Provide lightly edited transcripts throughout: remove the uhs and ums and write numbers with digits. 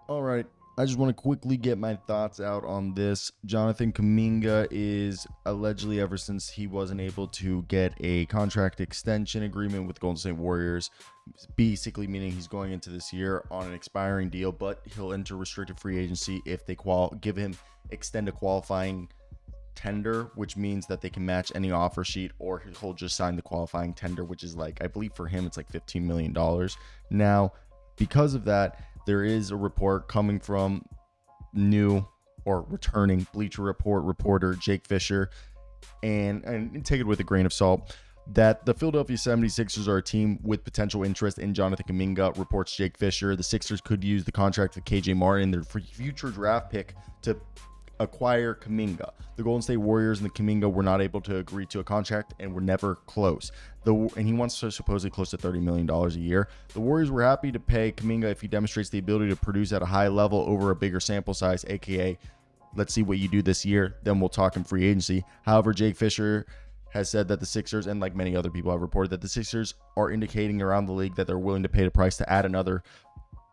All right. I just want to quickly get my thoughts out on this. Jonathan Kuminga is allegedly, ever since he wasn't able to get a contract extension agreement with Golden State Warriors, basically meaning he's going into this year on an expiring deal, but he'll enter restricted free agency if they extend a qualifying tender, which means that they can match any offer sheet, or he'll just sign the qualifying tender, which is like, I believe for him, it's like $15 million. Now, because of that, there is a report coming from new or returning Bleacher Report reporter Jake Fisher, and take it with a grain of salt, that the Philadelphia 76ers are a team with potential interest in Jonathan Kuminga, reports Jake Fisher. The Sixers could use the contract of KJ Martin, their future draft pick, to acquire Kuminga. The Golden State Warriors and the Kuminga were not able to agree to a contract and were never close. And he wants to supposedly close to $30 million a year. The Warriors were happy to pay Kuminga if he demonstrates the ability to produce at a high level over a bigger sample size, aka let's see what you do this year, then we'll talk in free agency. However, Jake Fisher has said that the Sixers, and like many other people have reported, that the Sixers are indicating around the league that they're willing to pay the price to add another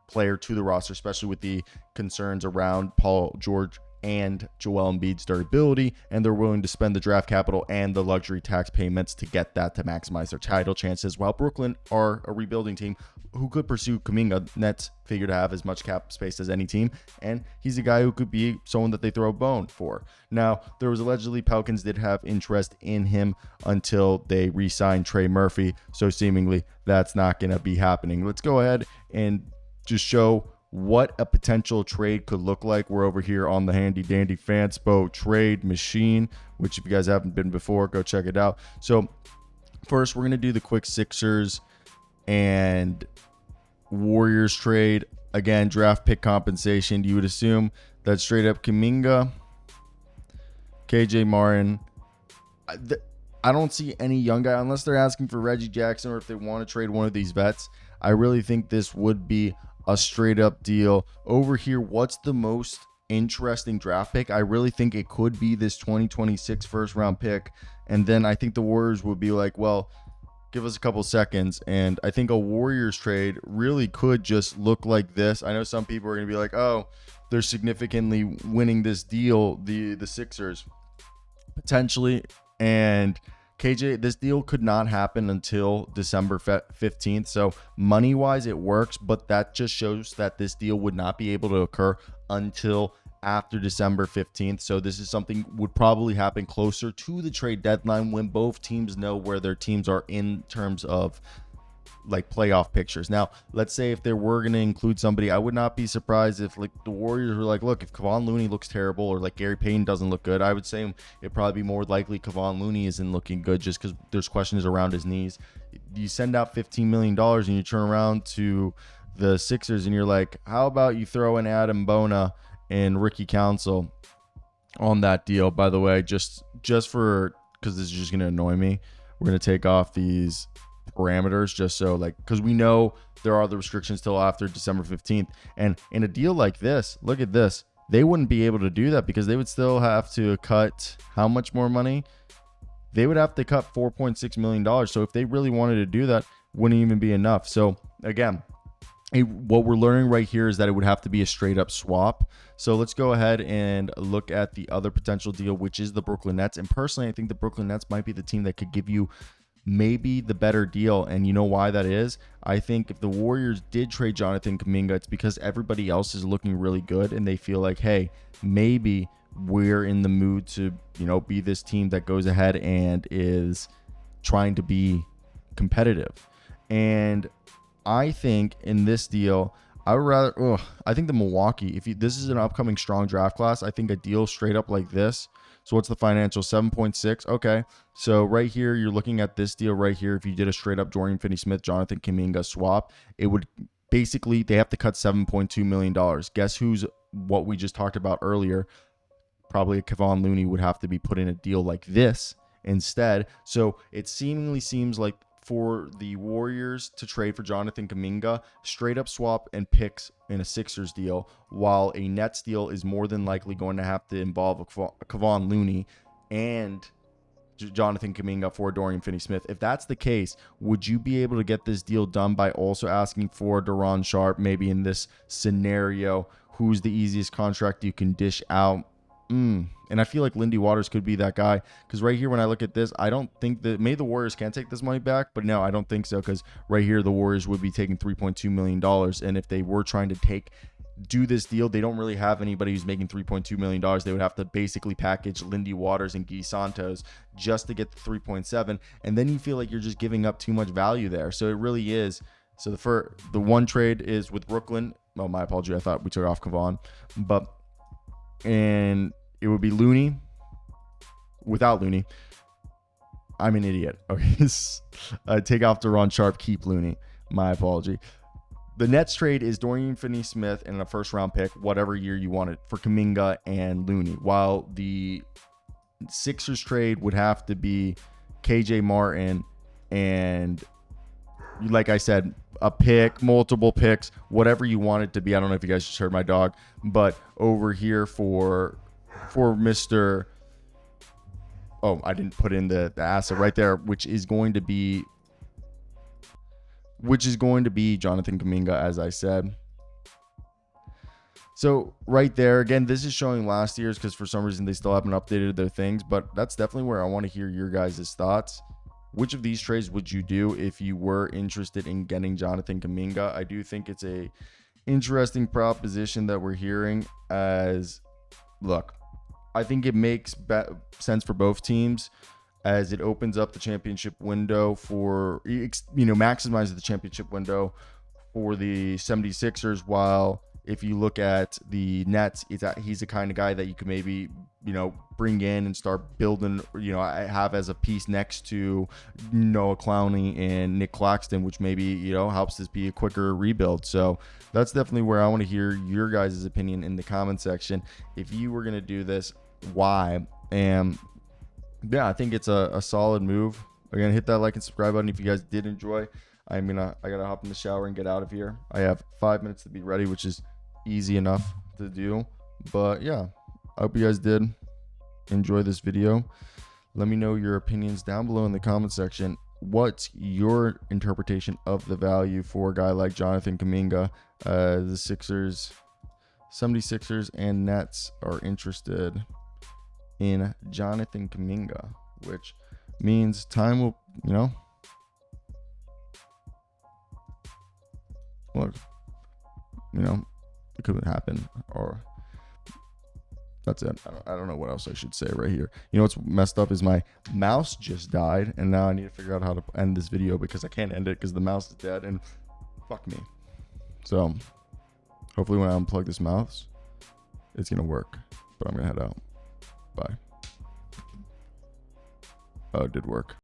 player to the roster, especially with the concerns around Paul George and Joel Embiid's durability, and they're willing to spend the draft capital and the luxury tax payments to get that to maximize their title chances, while Brooklyn are a rebuilding team who could pursue Kuminga. Nets figure to have as much cap space as any team, and he's a guy who could be someone that they throw a bone for. Now, there was allegedly Pelicans did have interest in him until they re-signed Trey Murphy, so seemingly that's not going to be happening. Let's go ahead and just show what a potential trade could look like. We're over here on the handy dandy Fanspo trade machine, which if you guys haven't been before, go check it out. So first, we're going to do the quick Sixers and Warriors trade. Again, draft pick compensation. You would assume that straight up Kuminga, KJ Martin. I don't see any young guy unless they're asking for Reggie Jackson or if they want to trade one of these vets. I really think this would be a straight up deal. Over here, what's the most interesting draft pick? I really think it could be this 2026 first round pick. And then I think the Warriors would be like, well, give us a couple seconds. And I think a Warriors trade really could just look like this. I know some people are going to be like, oh, they're significantly winning this deal, the Sixers, potentially. And KJ, this deal could not happen until December 15th. So money-wise, it works, but that just shows that this deal would not be able to occur until after December 15th. So this is something would probably happen closer to the trade deadline when both teams know where their teams are in terms of like playoff pictures. Now, let's say if they were going to include somebody, I would not be surprised if like the Warriors were like, look, if Kevon Looney looks terrible or like Gary Payton doesn't look good, I would say it'd probably be more likely Kevon Looney isn't looking good just because there's questions around his knees. You send out $15 million and you turn around to the Sixers and you're like, how about you throw in Adam Bona and Ricky Council on that deal? By the way, just for, because this is just going to annoy me, we're going to take off these parameters just so like, because we know there are the restrictions till after December 15th. And in a deal like this, look at this, they wouldn't be able to do that because they would still have to cut how much more money? They would have to cut $4.6 million. So if they really wanted to do that, wouldn't even be enough. So again, what we're learning right here is that it would have to be a straight up swap. So let's go ahead and look at the other potential deal, which is the Brooklyn Nets. And personally, I think the Brooklyn Nets might be the team that could give you maybe the better deal. And you know why that is? I think if the Warriors did trade Jonathan Kuminga, it's because everybody else is looking really good and they feel like, hey, maybe we're in the mood to, be this team that goes ahead and is trying to be competitive. And I think in this deal, I think the Milwaukee, this is an upcoming strong draft class, I think a deal straight up like this. So what's the financial? 7.6. Okay. So right here, you're looking at this deal right here. If you did a straight up Dorian Finney-Smith, Jonathan Kuminga swap, it would basically, they have to cut $7.2 million. Guess who's what we just talked about earlier? Probably a Kevon Looney would have to be put in a deal like this instead. So it seemingly seems like for the Warriors to trade for Jonathan Kuminga, straight up swap and picks in a Sixers deal, while a Nets deal is more than likely going to have to involve a Kevon Looney and Jonathan Kuminga for Dorian Finney-Smith. If that's the case, would you be able to get this deal done by also asking for Daron Sharp, maybe in this scenario who's the easiest contract you can dish out. And I feel like Lindy Waters could be that guy, because right here, when I look at this, I don't think that maybe the Warriors can take this money back, but no, I don't think so, because right here, the Warriors would be taking $3.2 million. And if they were trying to do this deal, they don't really have anybody who's making $3.2 million. They would have to basically package Lindy Waters and Guy Santos just to get the 3.7. And then you feel like you're just giving up too much value there. So it really is. So the one trade is with Brooklyn. Oh, my apology. I thought we took off Kevon, and it would be Looney without Looney. I'm an idiot. Okay. Take off Deron Sharp, keep Looney. My apology. The Nets trade is Dorian Finney-Smith and a first-round pick, whatever year you want it, for Kuminga and Looney. While the Sixers trade would have to be KJ Martin and, like I said, a pick, multiple picks, whatever you want it to be. I don't know if you guys just heard my dog, but over here for Mr. Oh, I didn't put in the asset right there, which is going to be Jonathan Kuminga, as I said. So right there, again, this is showing last year's, because for some reason they still haven't updated their things, but that's definitely where I want to hear your guys' thoughts. Which of these trades would you do if you were interested in getting Jonathan Kuminga? I do think it's a interesting proposition that we're hearing. As look, I think it makes sense for both teams, as it opens up the championship window for, maximizes the championship window for the 76ers. While if you look at the Nets, he's the kind of guy that you could maybe, bring in and start building, have as a piece next to Noah Clowney and Nick Claxton, which maybe, helps this be a quicker rebuild. So that's definitely where I want to hear your guys' opinion in the comment section. If you were going to do this, why? And yeah, I think it's a solid move. Again, hit that like and subscribe button if you guys did enjoy. I gotta hop in the shower and get out of here. I have 5 minutes to be ready, which is easy enough to do. But yeah, I hope you guys did enjoy this video. Let me know your opinions down below in the comment section. What's your interpretation of the value for a guy like Jonathan Kuminga? The Sixers, 76ers, and Nets are interested in Jonathan Kuminga, which means time will, look, it could happen, or that's it. I don't know what else I should say right here. What's messed up is my mouse just died, and now I need to figure out how to end this video, because I can't end it because the mouse is dead, and fuck me. So hopefully when I unplug this mouse, it's gonna work. But I'm gonna head out. Bye. Oh, it did work.